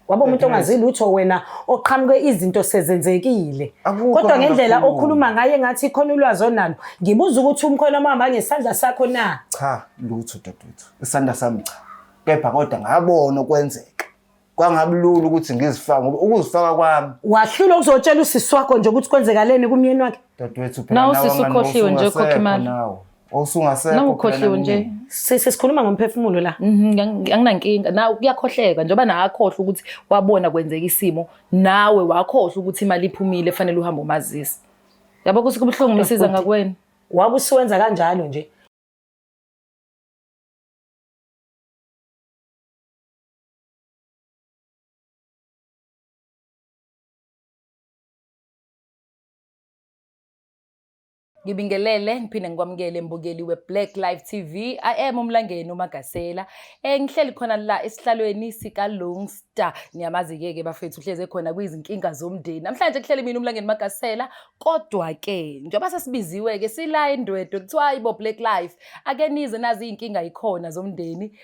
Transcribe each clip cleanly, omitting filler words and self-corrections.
Waba umuntu ongazi lutho wena oqhamuke izinto sezenzekile. Kodwa ngendlela okhuluma ngaye ngathi khona ulwazi onalo. Ngibuza ukuthi umkhona mama ngesandla sakho na? Cha, lutho dadewethu. Isandla sami cha. Kepha kodwa ngabona okwenzeka. Kwangabulula ukuthi ngizifake ngoba ukuzifaka kwami. Wahlula ukuzotshela usisi wakho nje ukuthi kwenzekaleni kumyeni wakhe. Dadewethu phela nawe usukhohliwe nje ukhokha imali. Osungasekho. Nawe ukhohliwe nje. Sesikhuluma ngomphefumulo la. Anginankinga. Nawe uyakhohleka njengoba nawe akhohle ukuthi wabona kwenzeka isimo, nawe wakhohle ukuthi imali iphumile efanele uhambe umazisi. Yabo kuthi kubuhlungu misiza ngakwena. Wabe usuwenza kanjalo nje. Ngibingelele ngiphinde ngikwamukele mbukeli weBlack Live TV. I am uMlangeni uMagasela. Ngihleli khona la esihlalweni sika Longster. Niyamazi-ke bafethu uhleze khona kwizinkinga zomndeni. Namhlanje kuhleli mina uMlangeni Magasela, kodwa ke njengoba sesibiziwe ke sila endwedwe kuthiwa ibo Black Live. Ake nize nazi inkinga ikhona zomndeni.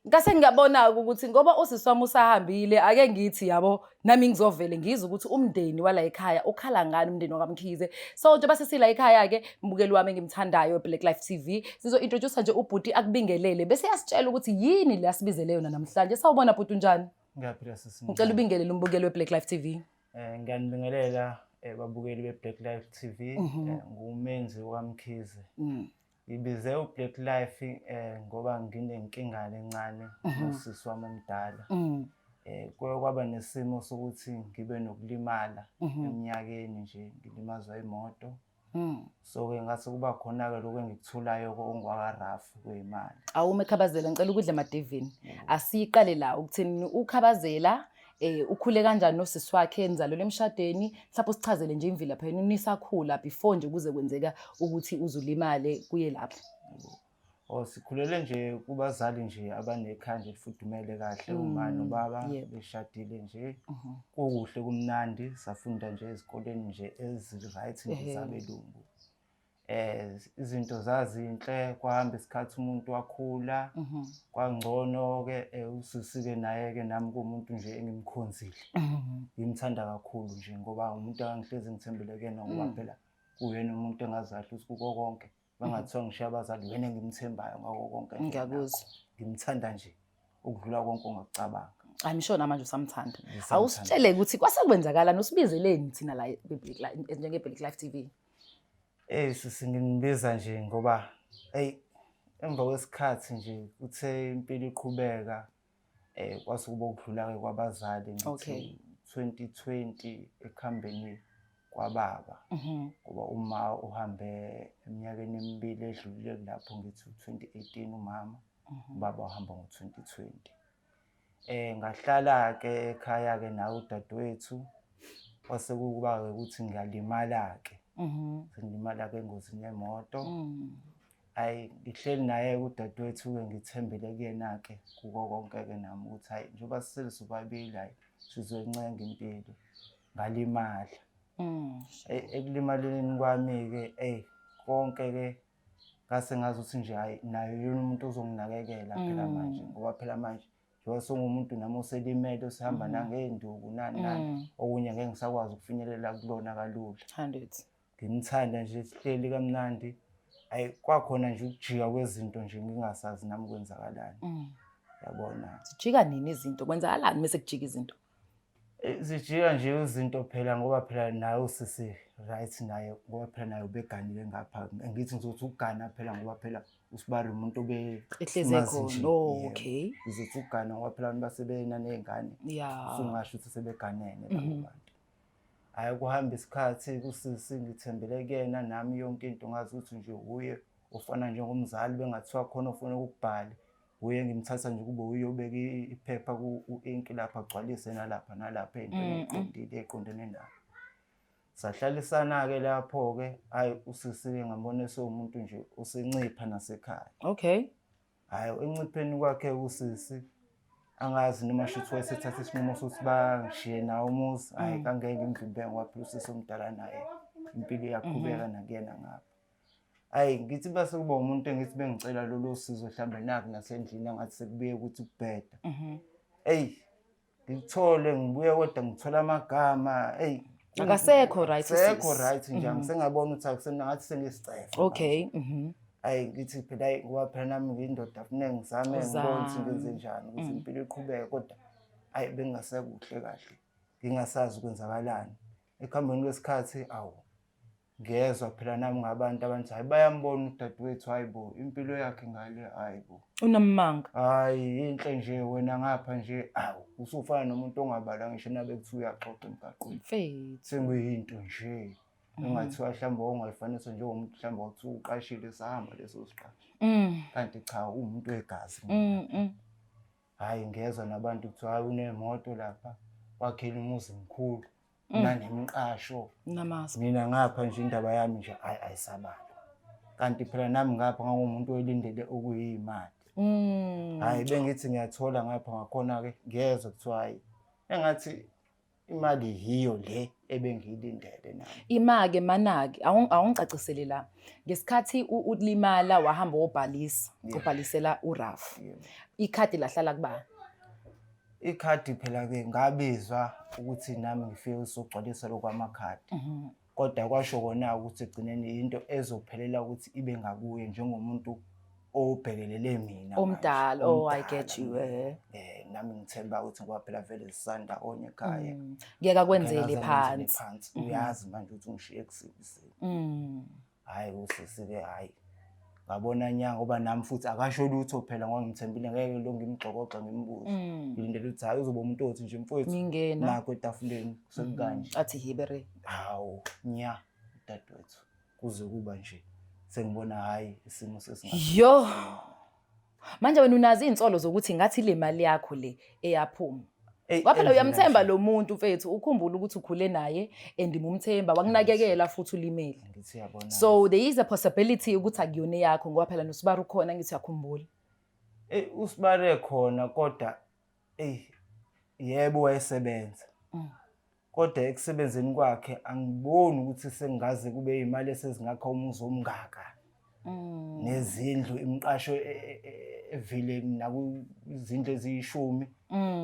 Ngase ngiyabona ukuthi ngoba usisi wami usahambile ake ngithi yabo nami ngizovele ngizwe ukuthi umndeni wala ekhaya ukhala ngani umndeni wakamkhize. So njengoba sesila ekhaya ke mbukeli wami engimthandayo Black Life TV sizo introduce nje ubhuti akubingelele bese yasitshela ukuthi yini le asibizele yona namhlanje. Sawubona bhuti unjani? Ngiyaphila sisi. Ngicela ubingelele umbukeli weBlack Life TV. Ngiyanibingelela babukeli beBlack Life TV ngumenzi wakamkhize. Ngibize uBlack Life ngoba nginenkinga lencane nosisi wami omdala. Kwaba nesimo sokuthi ngibe nokulimala eminyakeni nje ngilimazwa imoto. So ke ngase kuba khona ke lokho engikuthulayo ongwakarafu kwemali. Awume khabazela ngicela ukudla emadevini. Asiqale la ukuthini ukhabazela ukhule kanjani nosisi wakhe enzalo lemshadweni mhlawumbe usichazele nje imvila phela nisakhula before nje kuze kwenzeka ukuthi uzulimale kuye lapho. Sikhulele nje kubazali nje abanekhaya nje lifudumele kahle uma nobaba beshadile nje kuhle kumnandi safunda nje ezikoleni nje ezi-right nje zabelungu. Izinto zazinhle kwahamba isikhathi umuntu wakhula kwangcono ke usisi ke naye ke nami kumuntu nje engimkhonzile. Ngimthanda kakhulu nje ngoba umuntu angihlezi ngithembele kuyena ngoba phela kuyena umuntu engazahle ukuthi kuko konke bangathiwa ngishiya abazali wena engimthembayo ngako konke. Ngiyakuzwa. Ngimthanda nje ukudlula konke ongakucabanga. Ayimshona manje usamthanda. Awusitshele ukuthi kwasekwenzakala nosibizeleni thina la njenge Black Life TV. Sisi nginibiza nje ngoba emva kwesikhathi nje uthe impilo iqhubeka kwase kuba ukudlula ke kwabazali ngithi 2020 ekhambeni kwababa ngoba uma uhambe eminyakeni emibili edlulile lapho ngithi 2018 umama baba uhamba ngo2020. Ngahlala ke ekhaya ke nawe udadewethu kwase kuba ke ukuthi ngiyalimala ke. Ngilimala ke engozini yemoto. Ngihleli naye udadewethu ke ngithembele kuyena ke kuko konke ke nami ukuthi njengoba sisobabili sizoyincenga impilo ngalimala. Ekulimaleni kwami ke konke ke ngase ngazi ukuthi nje nayo yona umuntu ozonginakekela phela manje ngoba phela manje njengoba songumuntu nami oselimele usihamba nangenduku nani okunye ngeke ngisakwazi ukufinyelela kulona kalula. 100. Ngimthanda nje sihleli kamnandi. Kwakhona nje ukujika kwezinto nje ngingasazi nami kwenzakalani. Yabona. Sijika nini izinto kwenzakalani mase kujika izinto? Zijika nje izinto phela ngoba phela naye usisi right naye ngoba phela naye ubeganile ngapha. Ngithi ngizothi ukugana phela ngoba phela usibari umuntu ehleze khona. Okay. Ngizothi ukugana ngoba phela basebena nezingane. Sungasho ukuthi sebeganene labo bantu. Kuhamba isikhathi kusisi ngithembele kuyena nami yonke into ngazi ukuthi nje uye ufana njengomzali bengathiwa khona ufuna ukubhala uye ngimthatha nje kube uyobeka iphepha ku-ink lapha agcwalise nalapha into eqondene nayo. Sahlalisana ke lapho ke usisi ke ngambona sewumuntu nje usencipha nasekhaya. Okay. Encipheni kwakhe usisi angazi noma shithi wayesethatha isinqumo sokuthi bangishiye nawo umuzi kangeke ngimvimbe ngoba phela usisi omdala naye impilo iyaqhubeka nakuyena ngapha. Ngithi base kuba umuntu engithi bengicela lolu sizo mhlambe nakho nasendlini angathi sekubuye ukuthi kubheda. ngikuthole ngibuye kodwa ngithola amagama Akasekho right sekho right nje angisengabona ukuthi ngathi sengisicefo okay hayi ngithi phela hayi ngoba phela nami ngiyindoda kufanele ngizame ngibone ukuthi ngenze njani ukuthi impilo iqhubeke kodwa hayi bengingasekuhle kahle ngingasazi ukwenzakalani ekuhambeni kwesikhathi ngezwe phela nami ngabantu abantu hayi bayambona udadewethu hayibo impilo yakhe ngale hayibo unamanga hayi inhle nje wena ngapha nje usufana nomuntu ongabala ngisho nabe kuthi uyaxoxa emgaqweni mfethu senguyinto nje engathiwa mhlawumbe ongayifanisa njengomuntu mhlawumbe wathi uqashile sahamba leso siqashi kanti cha umuntu wegazi hayi ngezwe nabantu kuthiwa hayi unemoto lapha wakhela umuzi mkhulu nanemqasho namasi mina ngapha nje indaba yami nje ayisabala kanti phela nami ngapha ngangumuntu oyilindele okuyimali hayi bengithi ngiyathola ngapha ngakhona ke ngiyezwe kuthiwa hayi engathi imali yiyo le ebengiyilindele nami imake manake awungicacisele la ngesikhathi ulimala wahamba ubhalisela uRaf ikhadi lahlala kuba ikhadi phela ke ngabizwa ukuthi nami ngifike usogcwalisa lokwamakhadi kodwa kwasho kona ukuthi egcineni into ezophelela ukuthi ibe ngakuye njengomuntu obhekelele mina omdala I get you nami ngithemba ukuthi ngoba phela vele sisanda onye ekhaya ngeke akwenzele phansi uyazi manje ukuthi ungishiye kusebenzeni hayi usisike hayi ngabona nyanga ngoba nami futhi akasho lutho phela ngoba ngithembile ngeke lo ngimgxokoxa ngimbuze ngilindele ukuthi hayi uzoba umuntu othi nje mfowethu nakho etafuleni sekukanje athi hibere hawo nya dadewethu kuze kuba nje sengibona hayi isimo yo manje wena unazi insolo zokuthi ngathi le mali yakho le eyaphuma waphela uyamthemba lo muntu mfethu ukhumbula ukuthi ukhule naye andimumthemba wakunakekela futhi ulimele ngithi yabona so there is a possibility ukuthi akuyona yakho ngoba phela noSibari ukhona ngithi yakhumbula uSibari khona kodwa yebo wayesebenza kodwa ekusebenzeni kwakhe angiboni ukuthi sengaze kube imali esezingakho umuzi omngaka nezindlu imiqasho evile nakuzindlu eziyishumi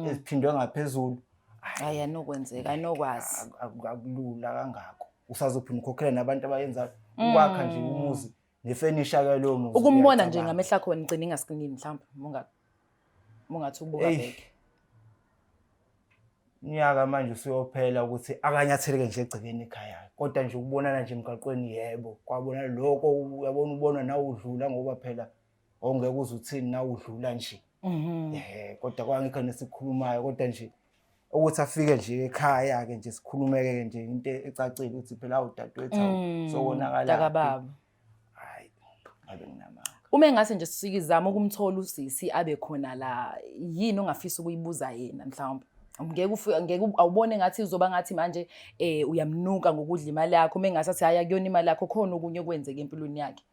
eziphindwe ngaphezulu hayi anokwenzeka anokwazi akulula kangako usazophinda ukhokhela nabantu abayenza ukwakha nje umuzi nefurniture ke lo muzi ukumbona nje ngamehla khona ngicina ingasikini mhlawumbe mungathi ubuka beke nyaka manje usuyophela ukuthi akanyatheleke nje egcekeni ekhaya kodwa nje ukubonana nje emgaqweni yebo kwabona lokho uyabona ubona nawe udlula ngoba phela ongeke uzuthini nawe udlula nje kodwa kwangikho nesikhulumayo kodwa nje ukuthi afike nje ekhaya ke nje sikhulumeke nje into ecacile ukuthi phela awudadewethu sokonakala takababa hayi abe nginamanga uma engase nje sisikizama ukumthola usisi abe khona la yini ongafisa ukuyibuza yena mhlawumbe ngeke awubone ngathi uzoba ngathi manje uyamnuka ngokudla imali yakho mengase athi haya kuyona imali yakho khona okunye kwenzeke empilweni yakhe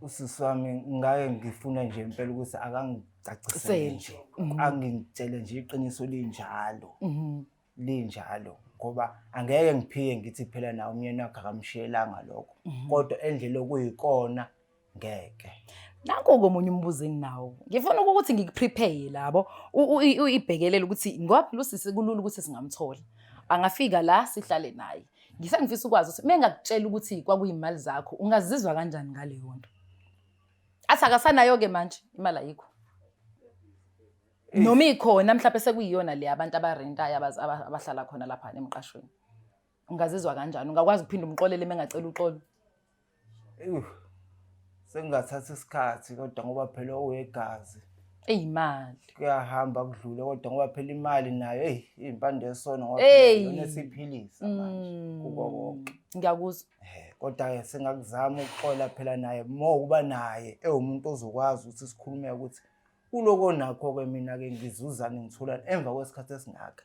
usisi wami ngake ngifuna nje impela ukuthi akangicacisele nje angingitshele nje iqiniso linjalo ngoba angeke ngiphike ngithi phela nawe umyeni wakhe akamshiyelanga lokho kodwa endlela okuyikona ngeke nanko komunye umbuzo enginawo ngifuna ukuthi ngikuprepare labo uyibhekelele ukuthi ngoba lusisi kulula ukuthi singamthola angafika la sihlale naye ngisengifisa ukwazi ukuthi mengakutshela ukuthi kwakuyimali zakho ungazizwa kanjani ngale yonto athi akasanayo ke manje imali ayikho noma ikhona mhlawumbe sekuyiyona le abantu abarentayo abahlala khona lapha emqashweni ungazizwa kanjani ungakwazi ukuphinda umxolele mengacela uxolo sengathatha isikhathi kodwa ngoba phela owegazi eyimali kuyahamba kudlule kodwa ngoba phela imali nayo impande yesona ngoba yona esiphilisa manje kuko konke ngiyakuzwa kodwa sengakuzama ukuxola phela naye kuba naye ewumuntu ozokwazi ukuthi sikhulume ukuthi kuloko nakho ke mina ke ngizuzana ngithola emva kwesikhathi esingaka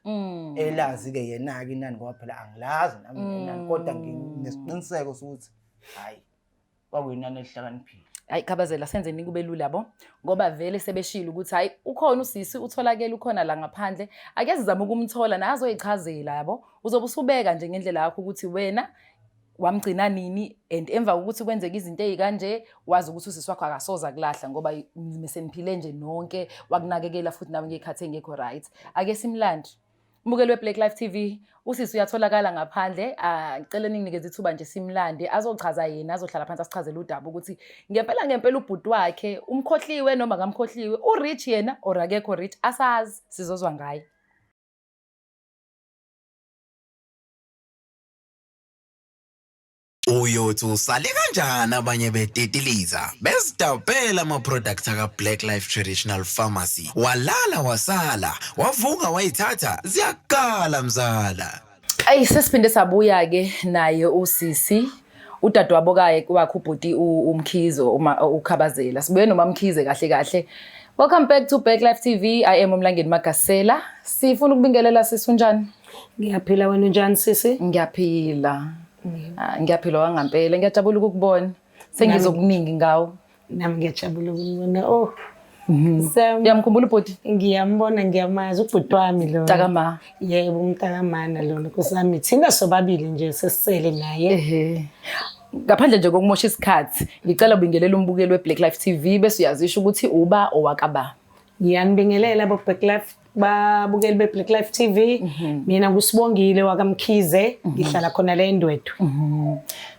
elazi ke yena ke inani ngoba phela angilazi nami inani kodwa nginesiqiniseko sokuthi hayi kwakuyinani elihlakaniphile hayi khabazela senzeni kube lula yabo ngoba vele sebeshila ukuthi hayi ukhona usisi utholakele ukhona la ngaphandle ake sizame ukumthola nazo ichazela yabo uzobe usubeka nje ngendlela yakho ukuthi wena wamgcina nini, and emva kokuthi kwenzeka izinto ezikanje wazi ukuthi usisi wakho akasoza kulahla ngoba meseniphile nje nonke wakunakekela futhi nawe ngekhathi engekho right. Ake simlandi umbukeli weBlack Life TV, usisi uyatholakala ngaphandle. Ngicela ninginikeze ithuba nje simlande azochaza yena, azohlala phansi asichazele udaba ukuthi ngempela ubhuti wakhe umkhohliwe noma ngamkhohliwe, urich yena or akekho rich, asazi, sizozwa ngaye. Uyothi usale kanjani abanye betetiliza bezidabhela ama-products aka-Black Life Traditional Pharmacy, walala wasala wavuka wayithatha ziyakala mzala. Ayi sesiphinde sabuya-ke naye usisi udadewabo wakhe ubhuti uMkhizo uKhabazela. Sibuye noma Mkhize kahle. Welcome back to Black Life TV. I am uMlangeni Magasela. Sifuna ukubingelela sisi unjani? Ngiyaphila, wena unjani sisi? Ngiyaphila. Ngiyaphila wangampela. Ngiyajabula ukukubona. Sengizokuningi ngawo. Nami ngiyajabula ukubona. Oh. Uyamkhumbula ubhuti? Ngiyambona, ngiyamazi ubhuti wami lo. Mtakama. Yebo, umtakamana lona kusami. Thina sobabili nje sesisele naye. Ngaphandle nje kokumosha isikhathi, ngicela ubingelela umbukeli weBlack Life TV bese uyazisho ukuthi uba owakaba. Ngiyanibingelela abo Black Life babukeli beBlack Life TV. Mina nguSibongile wakaMkhize, ngihlala khona la eNdwethu.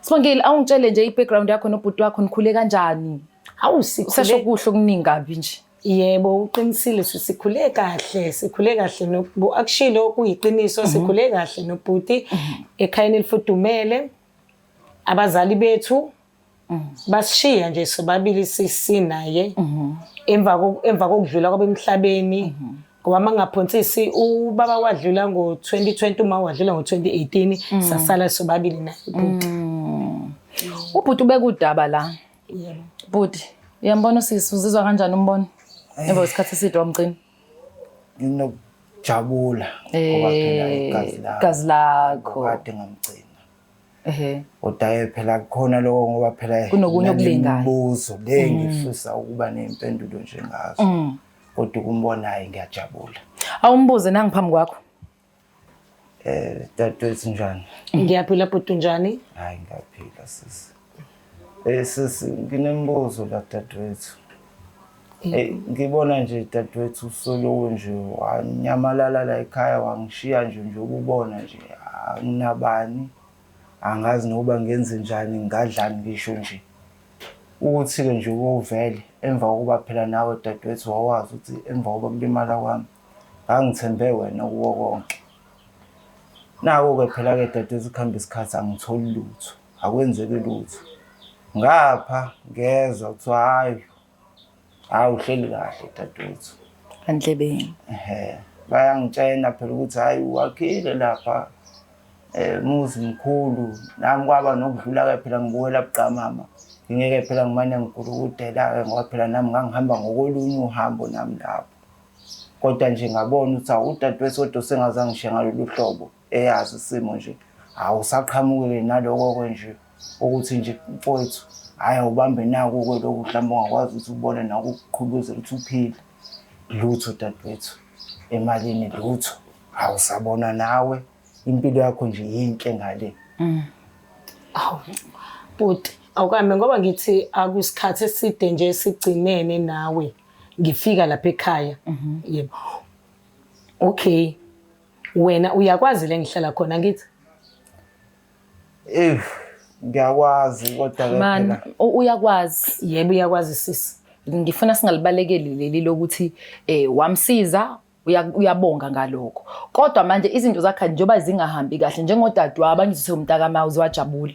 Sibongile, awungitshele nje i-background yakho nobhuti wakho nikhule kanjani? Hawu Usasho kuhle okuningi kabi nje. Yebo, uqinisile sikhule kahle, akushilo kuyiqiniso, sikhule kahle nobhuti ekhayeni elifudumele. Abazali bethu basishiya nje sobabili sinaye emva kokudlula kwabemhlabeni ngoba mangaphonsisi ubaba wadlula ngo2020 uma wadlula ngo2018 sasala sobabili naye ubhuti. Ubhuti ubekudaba la. Yebo. Bhuti, uyambona usisi uzizwa kanjani umbono? Emva kwesikhathi eside wamgcina. Nginokujabula ngoba phela igazi lakho kade ngamgcina. Kodwa phela khona lokho ngoba phela kunokunye okulingayo. Imibuzo le ngifisa ukuba nempendulo nje ngazo. Kodwa kumbonayo ngiyajabula. Awumbuze nangiphambi kwakho. Dadewethu njani? Ngiyaphila bhuti njani? Hayi ngiyaphila sisi. Sisi nginembuzo la dadewethu. Ngibona nje dadewethu solo nje wanyamalala la ekhaya wangishiya nje ukubona nje nginabani. Angazi nokuba ngenze njani, ngadlani ngisho nje ukuthi ke nje uvele emva kokuba phela nawe dadewethu wawazi ukuthi emva kokuba kulimala kwami angithembe wena kuwo konke. Nawo ke phela ke dadewethu kuhamba isikhathi angitholi lutho, akwenzeki lutho. Ngapha ngezwe ukuthi hayi uhleli kahle dadewethu Andlebeni. Bayangitshena phela ukuthi hayi wakhile lapha muzi mkhulu, nami kwaba nokudlula ke phela ngibuyela buqamama. Ngingeke phela ngimane ngikudela ke ngoba phela nami ngangihamba ngokolunye uhambo nami lapho. Kodwa nje ngabona ukuthi udadewethu kodwa sengazange ngishiya ngalolu hlobo eyazi isimo nje awusaqhamuke naloko konje ukuthi nje mfowethu hayi ubambe nako lokho mhlawumbe ungakwazi ukuthi ubone nako ukuqhubuzela ukuthi uphile. Lutho dadewethu emalini lutho awusabona nawe impilo yakho nje yinhle ngale. Awu bhuti awukambe ngoba ngithi akusikhathi eside nje sigcinene nawe ngifika lapha ekhaya. Yebo. Okay. Wena uyakwazi le ngihlala khona ngithi? Ngiyakwazi kodwa ke Man, uyakwazi. Yebo uyakwazi sisi. Ngifuna singalibalekeli leli lokuthi wamsiza uyabonga ngalokho. Kodwa manje izinto zakhe njengoba zingahambi kahle njengodadewabo abangithi umntakamawuzi wajabula.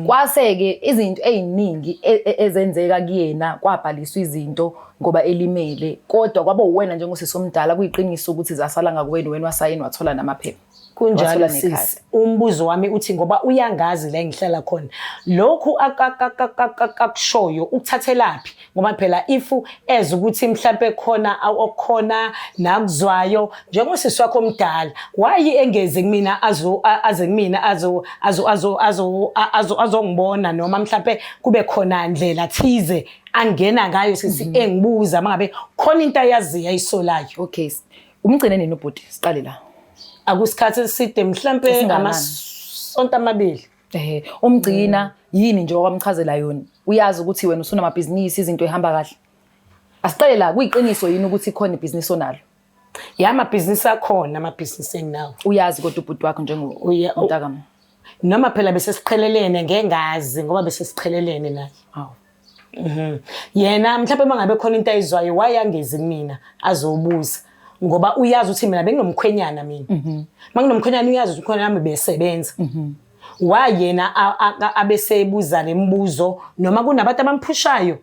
Kwase ke izinto eziningi ezenzeka kuyena kwabhaliswa izinto ngoba elimele. Kodwa kwaba uwena njengosisi omdala kuyiqiniso ukuthi zasala ngakuwena wena wasayini wathola namaphepha. Kunjalo sisi. Umbuzo wami uthi ngoba uyangazi la engihlala khona. Lokhu akakushoyo ukuthathelaphi ngoba phela ifu eze ukuthi mhlambe khona okukhona nakuzwayo njengosisi wakho omdala. Wayi engeze kumina azongibona noma mhlambe kube khona indlela thize angena ngayo sisi engibuza mangabe khona into ayaziya isolayo. Okay. Umgcine nini ubhuti? Siqale la. Akusikhathi eside mhlambe amasonto amabili. Umgcina yini nje okwamchazela yona? Uyazi ukuthi wena usunamabhizinisi izinto ehamba kahle. Asicele la kuyiqiniso yini ukuthi ikhona ibhizinisi onalo? Amabhizinisi akhona amabhizinisi enginawo. Uyazi kodwa ubhuti wakho njengoMntakama. Noma phela bese siqhelelene ngengazi ngoba bese siqhelelene naye. Yena mhlawumbe mangabe khona into ayizwayo wayangezi kumina azobuza ngoba uyazi ukuthi mina benginomkhwenyana mina. Manginomkhwenyana uyazi ukuthi khona nami besebenza. Wayena abesebuza lemibuzo noma kunabantu abamphushayo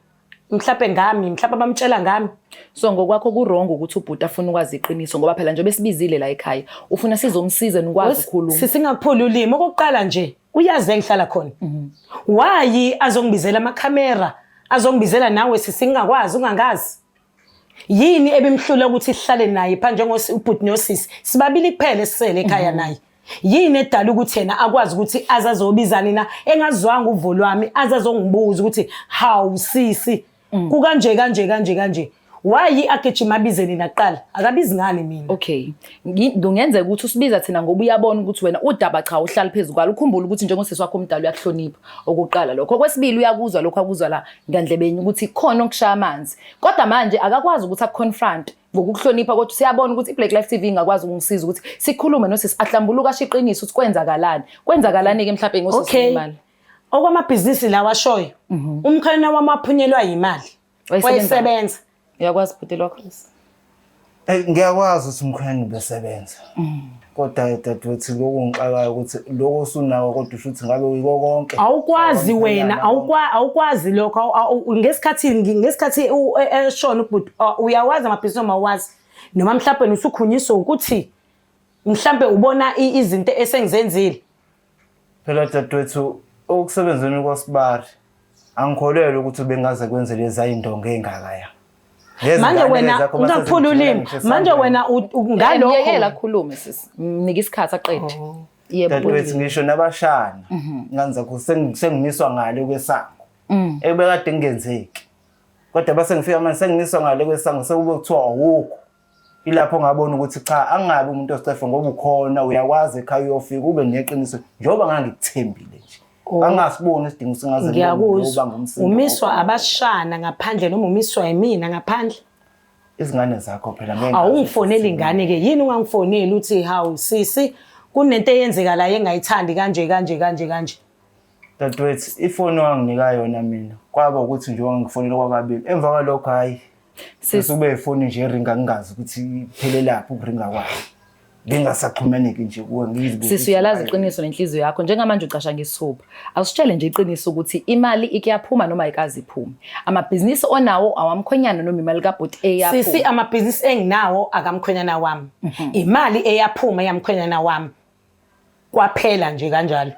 mhlawumbe ngami mhlawumbe abamtshela ngami. So ngokwakho ku-wrong ukuthi ubhuti afuna ukwazi iqiniso ngoba phela njengoba besibizile la ekhaya ufuna sizomsiza nikwazi ukukhuluma. Sisingakuphula ulimi okokuqala nje uyazi engihlala khona. Wayi azongibizela amakhamera azongibizela nawe sisingakwazi ungangazi. Yini ebimhlula ukuthi sihlale naye pha ubhuti nosisi sibabili kuphela sisele ekhaya naye. Yini edala ukuthi yena akwazi ukuthi azazobizana na engazwanga uvo lwami azazongibuza ukuthi hawu sisi kukanje kanje wayi agijima abizeni naqala akabizi ngani mina. Okay ngiyenzeka ukuthi usibiza thina ngoba uyabona ukuthi wena udaba cha uhlala phezulu kwalo ukhumbula ukuthi njengosisi wakho omdala uyakuhlonipha okuqala lokho. Okwesibili uyakuzwa lokho akuzwa la ngandlebeni ukuthi khona okushaya amanzi kodwa manje akakwazi ukuthi akuconfront ngokuhlonipha kodwa siyabona ukuthi iBlack Life TV ingakwazi ukungisiza ukuthi sikhulume nosisi ahlambuluka ashiqiniso ukuthi kwenzakalani ke mhlawumbe ngosisi imali. Okwamabhizinisi lawa ashoyo umkhana wami aphunyelwa imali wayesebenza. Uyakwazi futhi lokho? Ngiyakwazi ukuthi umkhwenyana ubesebenza. Kodwa dadewethu lokho ngixakayo ukuthi lokho usunawo kodwa usho ukuthi ngabe uyiko konke. Awukwazi wena awukwazi lokho ngesikhathi eshona ubhuti uyawazi amabhizinisi noma awazi noma mhlawumbe usukhunyiswa ukuthi mhlawumbe ubona izinto esengizenzile. Phela dadewethu okusebenzeni kwaSibari angikholelwa ukuthi bengaze kwenze lezi ayindonga engakaya. Manje wena ungakuphula ulimi manje wena ngalokho ngiyekela khulume sisi mnika isikhathi aqede. Yebo dadewethu ngisho nabashana nganza ku sengimiswa ngale kwesango ebekade ngenzeki kodwa base ngifika manje sengimiswa ngale kwesango sekube kuthiwa awukho ilapho ngabona ukuthi cha angabe umuntu osicefe ngoba ukhona uyakwazi ekhaya uyofika ube neqiniso njoba ngangikuthembile nje. Angasiboni isidingo singaze ngoba ngumsindo. Umiswa abashana ngaphandle noma umiswa yimina ngaphandle. Izingane zakho phela ngeke. Awungifoneli ingane ke yini ungangifoneli uthi hawu sisi kunento eyenzeka la engayithandi kanje. Dadewethu ifoni wanginika yona mina kwaba ukuthi nje wangifonela kwakabili emva kwalokho hayi sesube ifoni nje eringa ngingazi ukuthi iphelelaphi ukuringa kwayo. Ngingasaxhumaneki nje kuwe ngizibuza. Sisi uyalazi iqiniso nenhliziyo yakho njengamanje ucasha ngesipho. Awusitshele nje iqiniso ukuthi imali ikiyaphuma noma ayikazi iphume. Amabhizinisi onawo awamkhonyana noma imali kaBhuti eyaphuma. Sisi amabhizinisi enginawo akamkhonyana wami. Imali eyaphuma yamkhonyana wami. Kwaphela nje kanjalo.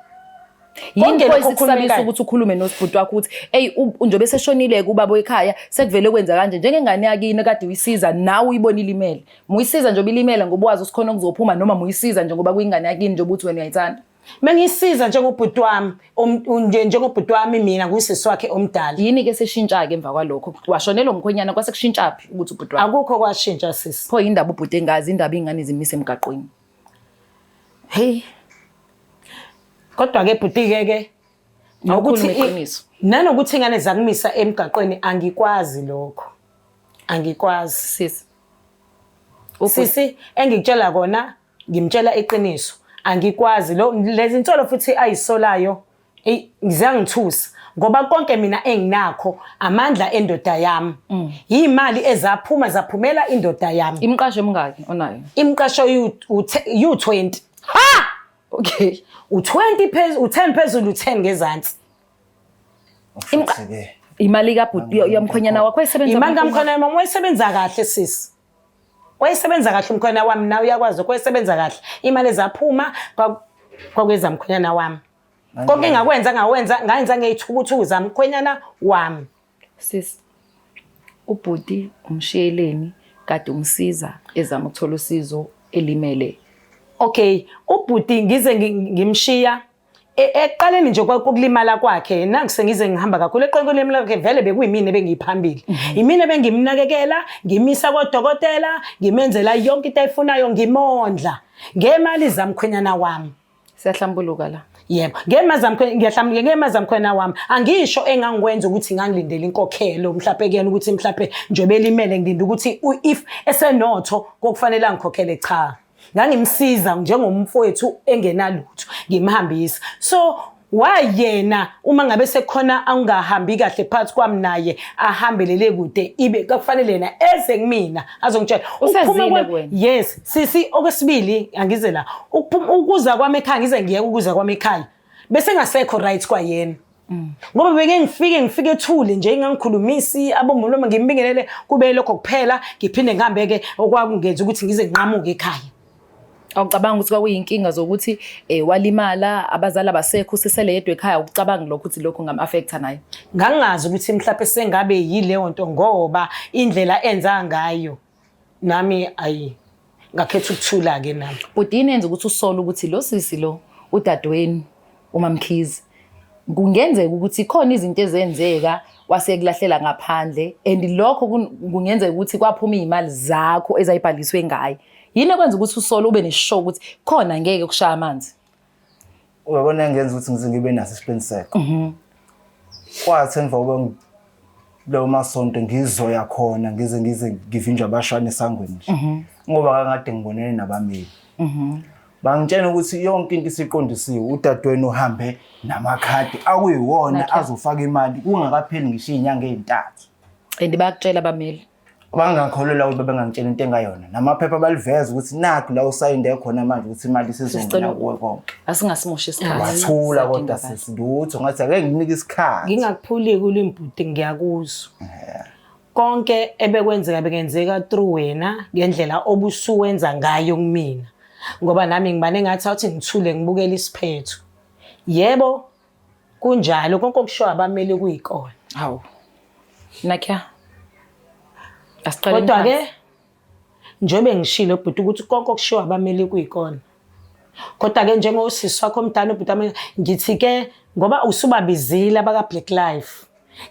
Yini kusabisa ukuthi ukhulume nosibhuti wakho ukuthi hey njobe seshonile kubaba ekhaya sekuvele kwenza kanje njengengane yakini kade uyisiza nawe uyibonile imele muyisiza njobe ilimele ngoba wazi usikhona ukuzophuma noma muyisiza nje ngoba kuyingane yakini njobe uthi wena uyayithanda. Mengisiza njengobhuti wami njengobhuti wami mina ngusisi wakhe omdala. Yini ke seshintsha ke emva kwalokho washonela umkhonyana kwase kushintshaphi ukuthi ubhuti wakho? Akukho kwashintsha sisi. Pho indaba ubhuti engazi indaba ingane zimise emgaqweni. Hey kodwa ke bhuti ke ukuthi nanokuthi ingane zakumisa emgaqweni angikwazi lokho. Angikwazi sisi. Sisi engikutshela kona ngimtshela iqiniso. Angikwazi lezi insolo futhi ayisolayo ngizangithusa ngoba konke mina enginakho amandla endoda yami. Yimali ezaphuma zaphumela indoda yami. Imqasho emingaki onayo? Imqasho u20. Ha! Okay. U20 phezulu u10 phezulu u10 ngezansi. Imali kaBhuti yamkhonyana wakho wayesebenza. Imali kamkhonyana wami wayesebenza kahle sisi. Wayesebenza kahle umkhonyana wami nawe uyakwazi ukwesebenza kahle. Imali ezaphuma kwakweza mkhonyana wami. Konke ngayenza ngeyithukuthuza mkhonyana wami. Sisi. uBhuti umshiyeleni kade umsiza ezama ukuthola usizo elimele. Okay, uBhuti ngize ngimshiya eqaleni nje kokulimala kwakhe nangize ngize ngihamba kakhulu eqenqweni lakhe vele bekuyimini bengiphambili. Imini ebengimnakekela, ngimisa kodokotela, ngimenzela yonke into ayifunayo ngimondla ngemali zamkhwenyana wami. Siyahlambuluka la. Yebo, ngiyamazami khona wami. Angisho engangikwenza ukuthi ngangilindele inkokhelo mhlawumbe kuyena ukuthi mhlawumbe njobe elimele ngilinde ukuthi if esenotho kokufanele ngikhokhele cha. Ngangimsiza njengomfowethu engenalutho ngimhambisa. So wayena uma ngabe sekhona angahambi kahle phansi kwami naye ahambelele kude ibe kufanele yena eze kumina azongitshela Usazile kwena? Yes sisi okwesibili angize la ukuza kwami ekhaya ngize ngiyeke ukuza kwami ekhaya bese ngasekho right kwayena ngoba beke ngifike ethule nje ingangikhulumisi abomuntu noma ngimbingelele kube lokho kuphela ngiphinde ngihambeke okwakungenza ukuthi ngize nqamuke ekhaya. Awucabanga ukuthi kwakuyinkinga zokuthi walimala abazali abasekho usesele yedwa ekhaya ucabanga lokho ukuthi lokho ngam-affecta naye? Ngangazi ukuthi mhlawumbe sengabe yileyo nto ngoba indlela enza ngayo nami ngakhetha ukuthula ke nami. Budini yenza ukuthi usole ukuthi lo sisi lo udadweni uMamkhize kungenzeka ukuthi khona izinto ezenzeka wasekulahlela ngaphandle and lokho kungenzeka ukuthi kwaphuma izimali zakho ezayibhaliswe ngaye. Yini ekwenza ukuthi usole ube neshow ukuthi khona ngeke kushaya amanzi? Uyabona ngenza ukuthi ngize ngibe naso isiqiniseko. Kwathi emva kokuba lo masonto ngizoya khona ngize ngivinjwa abashana esangweni nje. Ngoba kangade ngibonene nabameli. Bangitshela ukuthi yonke into isiqondisiwe udadweni uhambe namakhadi akuyiwona azofaka imali kungakapheli ngisho izinyanga ezintathu. And bayakutshela abameli. Bangakholelwa ukuthi bengangitshela into engayona namaphepha baliveza ukuthi nakho la usayinde khona manje ukuthi imali isizongena kuwe konke. Asingasimoshi isikhathi. Wathula kodwa sesilutho ngathi ake nginike isikhathi. Ngingakuphuli kulimbudi ngiyakuzwa. Konke ebekwenzeka bekenzeka through wena ngendlela obusuwenza ngayo kumina. Ngoba nami ngibane ngathi awuthi ngithule ngibukela isiphetho. Yebo kunjalo konke okusho abameli kuyikona. Hawu. Nakya. Kodwa ke njobe ngishilo bhuti ukuthi konke okushiwa abameli kuyikona. Kodwa ke njengosisi wakho omdala ubhuti ngithi ke ngoba usubabizile abaka Black Life.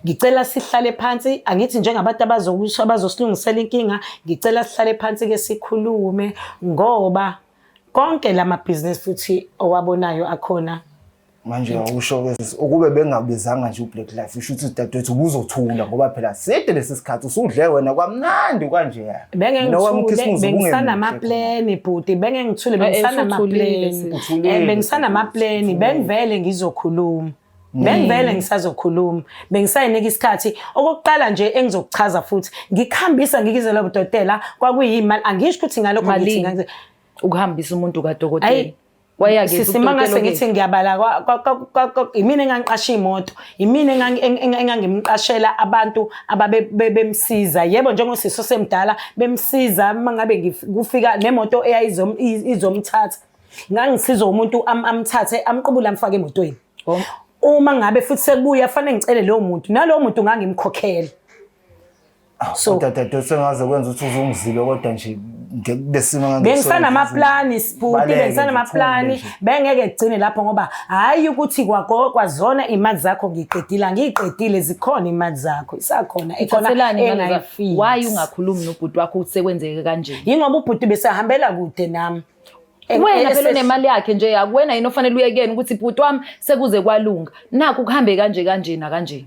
Ngicela sihlale phansi angithi njengabantu abazosilungisela inkinga ngicela sihlale phansi ke sikhulume ngoba konke lama business futhi owabonayo akhona. Manje usho ukuthi ukube bengabizanga nje uBlack Life usho ukuthi dadewethu ubuzothula ngoba phela side lesi sikhathi usudle wena kwamnandi kanje. Bengisana amaplani bhuti bengengithule bengisana amaplani bengisana amaplani bengivele ngizokhuluma. Bengivele ngisazokhuluma bengisayinika isikhathi okokuqala nje engizokuchaza futhi ngikhambisa ngikizela ubudokotela kwakuyimali angisho ukuthi ngalokho ngithi ngaze ukuhambisa umuntu kadokotela. Wayake sisimanga sengithi ngiyabala imina engangiqasha imoto imina engangimqashela abantu ababemsiza yebo njengosisi semdala bemsiza mangabe kufika nemoto eyayizomthatha ngangisiza umuntu amthathe amqubula amfake emotweni. Uma ngabe futhi sekubuya fanele ngicele lowo muntu nalowo muntu ngangimkhokhela. So dadewethu sengaze kwenza ukuthi uzungizibe kodwa nje besimo ngangise bengisana amaplani siphuti bengisana amaplani bengeke gcine lapho ngoba hayi ukuthi kwazona imali zakho ngiqedile ngiqedile zikhona imali zakho isakhona ekhona engayifiki. Why ungakhulumi nobhuti wakho ukuthi sekwenzeke kanje? Yingoba ubhuti besahambela kude nami. Wena phela unemali yakhe nje akuwena yini ofanele uyekene ukuthi bhuti wami sekuze kwalunga nakho kuhambe kanje nakanje.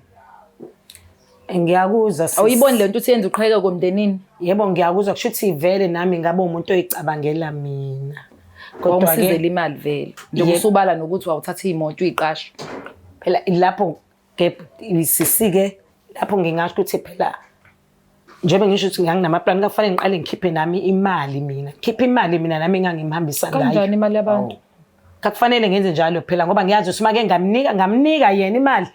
Ngiyakuzwa sisi. Awuyiboni lento uthi yenza uqhayeka komndenini? Yebo ngiyakuzwa kusho ukuthi vele nami ngabe umuntu oyicabangela mina. Kodwa ke imali vele. Njengoba usubala nokuthi wawuthatha imoto uyiqasha. Phela lapho ke sisike lapho ngingasho ukuthi phela njengoba ngisho ukuthi nginganamaplani kufanele ngiqale ngikhiphe nami imali mina. Khipha imali mina nami engangimhambisa ngayo. Kanjani imali yabantu? Kakufanele ngenze njalo phela ngoba ngiyazi ukuthi make ngamnika yena imali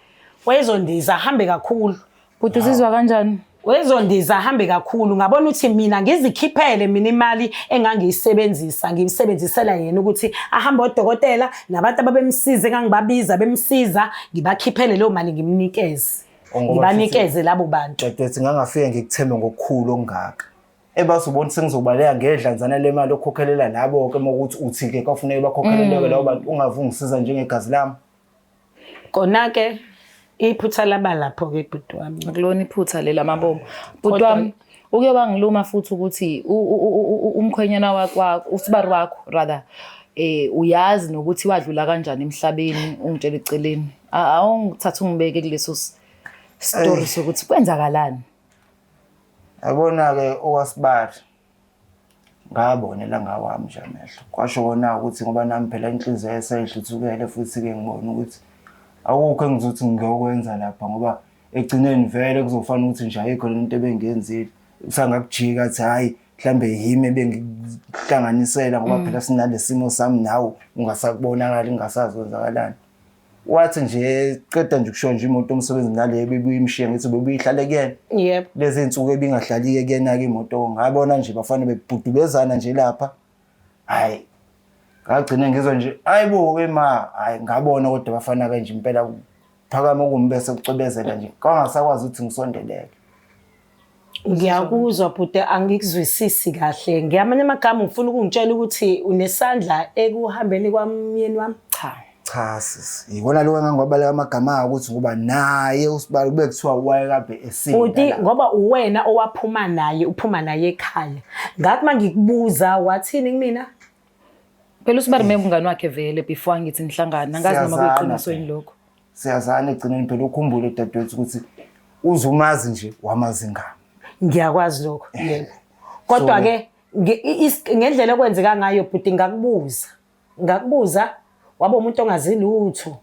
wayezondiza ahambe kakhulu. Bhuti uzizwa kanjani? Wezondiza ahambe kakhulu ngabona ukuthi mina ngizikhiphele mina imali engangiyisebenzisa ngiyisebenzisela yena ukuthi ahambe odokotela nabantu ababemsiza engangibabiza bemsiza ngibakhiphele leyo mali ngimnikeze ngibanikeze labo bantu. Dadewethu ngangafike ngikuthembe ngokukhulu okungaka ebasubona sengizobaleka ngedlanzana le mali okhokhelela labo ke ukuthi uthi ke kwafuneka bakhokheleleke labo bantu ungavungisiza njengegazi lami. Kona ke iphutha laba lapho ke bhuti wami. Akulona iphutha lela mabomo. Bhuti wami uke wangiluma futhi ukuthi umkhwenyana wakho usibari wakho rather uyazi nokuthi wadlula kanjani emhlabeni ungitshela eceleni. Awungithatha ungibeke kuleso story sokuthi kwenzakalani. Yabona-ke okwasibari ngabonela ngawami nje amehlo. Kwasho kona ukuthi ngoba nami phela inhliziyo yayisayihluthukele futhi-ke ngibona ukuthi awukho engizothi ngiyokwenza lapha ngoba egcineni vele kuzofana ukuthi nje ayikho lento ebengiyenzile. Usangakujika athi hhayi mhlambe yimi ebengihlanganisela ngoba phela sinale simo sami nawe ungasakubonakali ngasazi kwenzakalani. Wathi nje qeda nje ukusho nje imoto omsebenzi nale ebuyimshiya ngithi bebuyihlale kuyena. Yep. Lezi insuku ebingahlali-ke kuyena-ke imoto ngabona nje bafana bebhudubezana nje lapha. Hayi ngagcine ngizwe nje hayibo-ke ma hayi ngabona kodwa bafana-ke nje impela phakama okumbese kucwebezela nje kangasakwazi ukuthi ngisondeleke. Ngiyakuzwa bhuti angikuzwisisi kahle. Ngamanye amagama ufuna ukungitshela ukuthi unesandla ekuhambeni kwamyeni wami? Cha sisi, yibona lo engangobaleka amagama akho ukuthi ngoba naye usibali kube kuthiwa wayekabe esinda. Bhuti ngoba uwena owaphuma naye, uphuma naye ekhaya. Ngathi mangikubuza wathini kumina? Phela uSibari umngani wakhe vele before ngithi nihlangana ngazi noma kuyiqinisweni lokho. Siyazana egcineni phela ukhumbule dadewethu ukuthi uzumazi nje wamazi ngami. Ngiyakwazi lokho, yebo. Kodwa ke ngendlela okwenzeka ngayo bhuti ngakubuza waba umuntu ongazi lutho.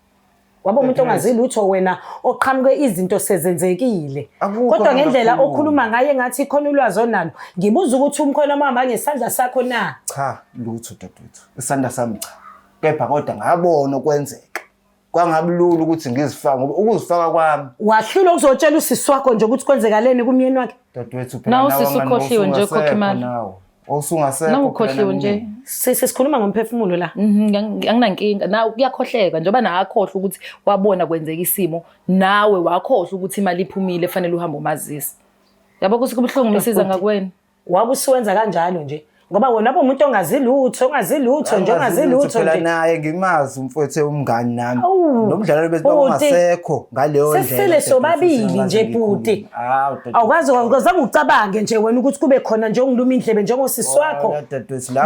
Waba umuntu ongazi lutho wena oqhamuke izinto sezenzekile. Kodwa ngendlela okhuluma ngaye ngathi khona ulwazi onalo. Ngibuza ukuthi umkhona mama ngesandla sakho na? Cha, lutho dadewethu. Isandla sami cha. Kepha kodwa ngabona okwenzeka. Kwangabulula ukuthi ngizifaka ngoba ukuzifaka kwami. Wahlula ukuzotshela usisi wakho nje ukuthi kwenzekaleni kumyeni wakhe? Dadewethu phela nawe usukhohliwe nje ukhokha imali. Osungasekho. Nawe ukhohliwe nje. Sesikhuluma ngomphefumulo la. Anginankinga. Nawe kuyakhohleka njengoba nawe akhohle ukuthi wabona kwenzeka isimo, nawe wakhohle ukuthi imali iphumile efanele uhambe umazisi. Yabo kuthi kubuhlungu mesiza ngakwena. Wabe usuwenza kanjalo nje. Ngoba wena umuntu ongazi lutho nje ongazi lutho phela nje. naye ngimazi umfowethu umngani nami. Nomdlalo bethu bangasekho ngaleyo ndlela. Sesile sobabili nje bhuti. Awukazi ukuzange ucabange nje wena ukuthi kube khona nje ongiluma indlebe njengosisi wakho.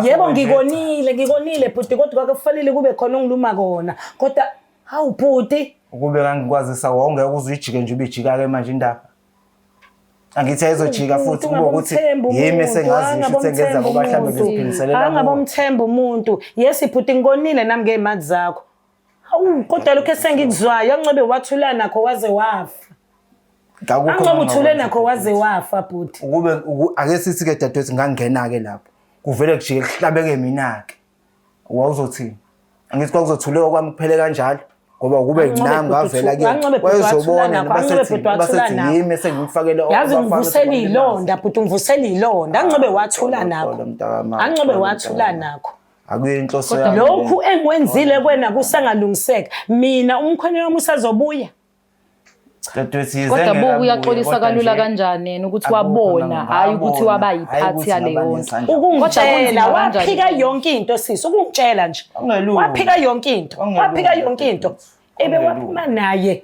Yebo ngikonile bhuti kodwa kwakufanele kube khona ongiluma kona. Kodwa hawu bhuti. Ukube kangikwazisa wonke ukuzijike nje ubijika-ke manje indaba. Angithi ayizojika futhi kube ukuthi yimi esengazi ukuthi engenza ngoba mhlawumbe ngiziphiliselela. Angabomthemba umuntu. Yes bhuti ngikonile nami ngezimali zakho. Hawu kodwa lokho esengikuzwayo ancobe wathula nakho waze wafa. Ancobe uthule nakho waze wafa bhuti. Ukube ake sithi ke dadewethu ngangena-ke lapho. Kuvele kujike kuhlabeke mina-ke. Wawuzothini? Angithi kwakuzothuleka kwami kuphele kanjalo. Ngoba kube nami ngavela ke wayezobona basethi yimi esengimfakele yazi ngivusela ilonda bhuti ngivusela ilonda ancobe wathula nakho akuyinhloso yami lokhu engiwenzile kwena kusangalungiseka mina umkhonyo wami usazobuya kodwa buku uyaxolisa kalula kanjani yena ukuthi wabona hayi ukuthi waba yiphathi yaleyo nto ukungitshela waphika yonke into sisi ukungitshela nje waphika yonke into ebe waphuma naye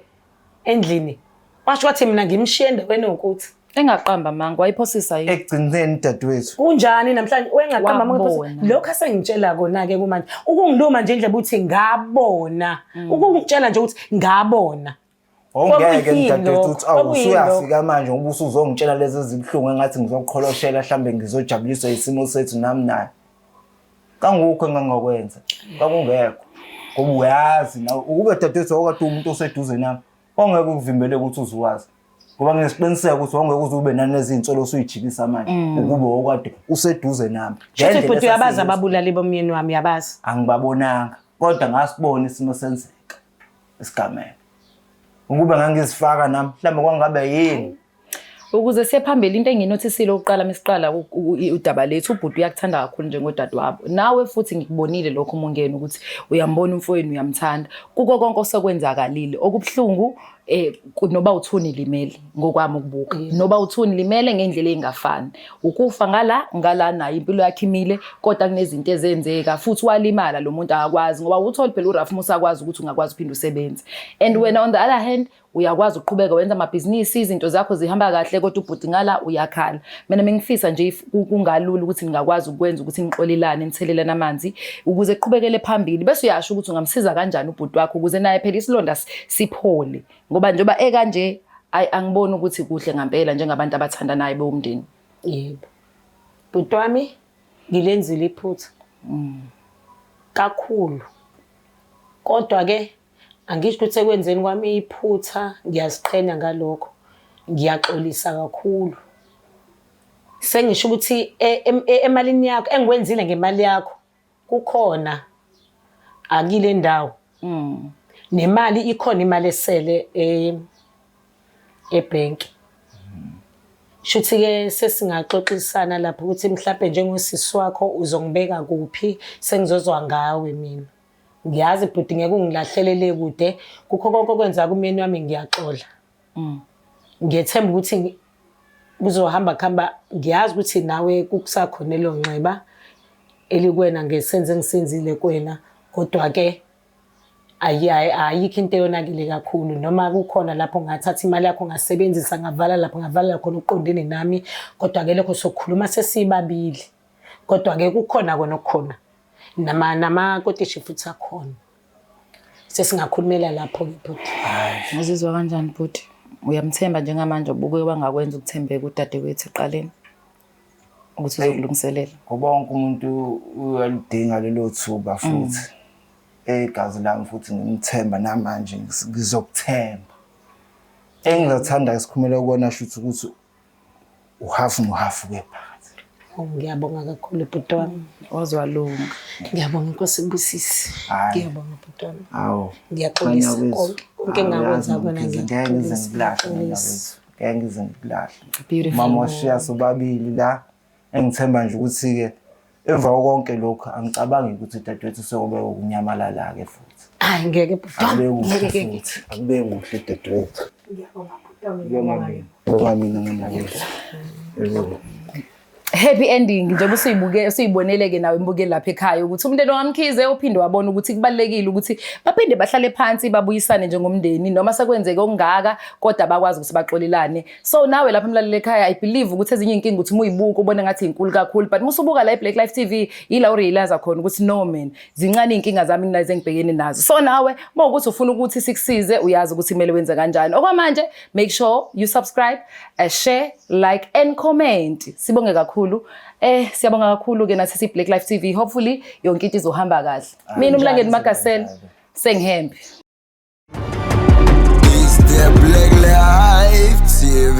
endlini washo wathi mina ngimshiye endaweni ukuthi engaqamba manga wayiphosisa yini ekugcineni dadewethu kunjani namhlanje wengaqamba manje lokho asengitshela kona ke kumanje ukungiluma nje indlela ukuthi ngabona ukungitshela nje ukuthi ngabona ongeke dadewethu uthi usuyafika manje ngoba usuzongitshela lezi ezibhlungu engathi ngizokukholoshela mhlambe ngizojabuliswa isimo sethu nami naye kangukho engangakwenza kakungekho ngoba uyazi nawe ukube dadewethu okade umuntu oseduze nami ongeke ukuvimbele ukuthi uzuwazi ngoba nginesiqiniseko ukuthi ongeke uzube nani lezinsolo osuyijikisa manje ukube okade useduze nami nje futhi uyabaza ababulali bomyeni wami yabazi angibabonanga kodwa ngasibona isimo senzeka isigameko ukube ngangizifaka nami mhlambe kwangabe yini ukuze siyaphambili into enginothisile uqala mesiqala udaba lethu ubhuti uyakuthanda kakhulu njengodadewabo nawe futhi ngikubonile lokho umongeni ukuthi uyambona umfowenu uyamthanda kuko konke osekwenzakalile okubhlungu noba uthuni limele ngokwami ukubuka noba uthuni limele ngendlela engafani ukufa ngala nayo impilo yakhe imile kodwa kunezinto ezenzeka futhi walimala lo muntu akakwazi ngoba uthole phela uRafu musakwazi ukuthi ungakwazi uphinda usebenze and when on the other hand uyakwazi uqhubeka wenza amabhizinisi izinto zakho zihamba kahle kodwa ubhuti ngala uyakhala mina mengifisa nje kungalula ukuthi ningakwazi ukwenza ukuthi nixolelane nithelelane amanzi ukuze kuqhubekele phambili bese uyasho ukuthi ungamsiza kanjani ubhuti wakho ukuze naye phela isilonda siphole ngoba njengoba ekanje angiboni ukuthi kuhle ngempela njengabantu abathandanayo bomndeni. Yebo. Bhuti wami ngilenzile iphutha. Kakhulu. Kodwa ke angisho ukuthi ekwenzeni kwami iphutha ngiyaziqhenya ngalokho. Ngiyaxolisa kakhulu. Sengisho ukuthi emalini yakho engikwenzile ngemali yakho kukhona akile ndawo. Nemali ikhona imali esele ebhenki. Shuthi ke sesingaxoxisana lapho ukuthi mhlawumbe njengosisi wakho uzongibeka kuphi sengizozwa ngawe mina. Ngiyazi bhuti ngeke ungilahlelele kude kukho konke okwenza kumeni wami ngiyaxola. Ngiyethemba ukuthi kuzohamba khamba ngiyazi ukuthi nawe kukusakhona elonxeba elikwena ngesenze ngisenzile kwena kodwa ke ayikho into eyonakile kakhulu noma kukhona lapho ngathatha imali yakho ngasebenzisa ngavala khona uqondene nami kodwa ke lokho sokukhuluma sesibabili kodwa ke kukhona kona okukhona namakotishi futhi akhona sesingakhulumela lapho ke bhuti. Ngizizwa kanjani bhuti uyamthemba njengamanje ubuke bangakwenza ukuthembeka udadewethu eqaleni ukuthi uzokulungiselela ngoba wonke umuntu uyalidinga lelo thuba futhi egazi lami futhi ngimthemba namanje ngizokuthemba engizathanda isikhumele ukubona shuthi ukuthi uhafu nohafu kephansi. Ngiyabonga kakhulu bhuti wami. Wazwalunga. Ngiyabonga Nkosi Busisi. Ngiyabonga bhuti wami. Awu. Ngiyaxolisa konke engakwenza kona ngize ngilahle. Mama washiya sobabili la engithemba nje ukuthi ke emva konke lokho angicabangi ukuthi dadewethu sobe ukunyamalala ke futhi. Hayi ngeke bhuti wami. Ngeke akube kuhle dadewethu. Ngiyabonga bhuti wami. Ngiyabonga. Happy ending njengoba usuyiboneleke nawe imbukeli lapha ekhaya ukuthi umndeni wamkhize uphinde wabona ukuthi kubalekile ukuthi baphinde bahlale phansi babuyisane njengomndeni noma sekwenzeke okungaka kodwa bakwazi ukuthi baxolelane. So nawe lapha emlaleli ekhaya I believe ukuthi ezinye inkinga uthi uyibuka ubone ngathi inkulu kakhulu but musubuka la eBlack Life TV ila urealize khona ukuthi no man zincane inkinga zami nginazo engibhekene nazo. So nawe mawukuthi ufuna ukuthi sikusize uyazi ukuthi kumele wenze kanjani. Okwamanje make sure you subscribe, share, like and comment. Sibonge kakhulu. Siyabonga kakhulu ke nathi Black Life TV. Hopefully yonke into izohamba kahle. Mina uMlangeni Magasela sengihembi. Is the Black Life TV.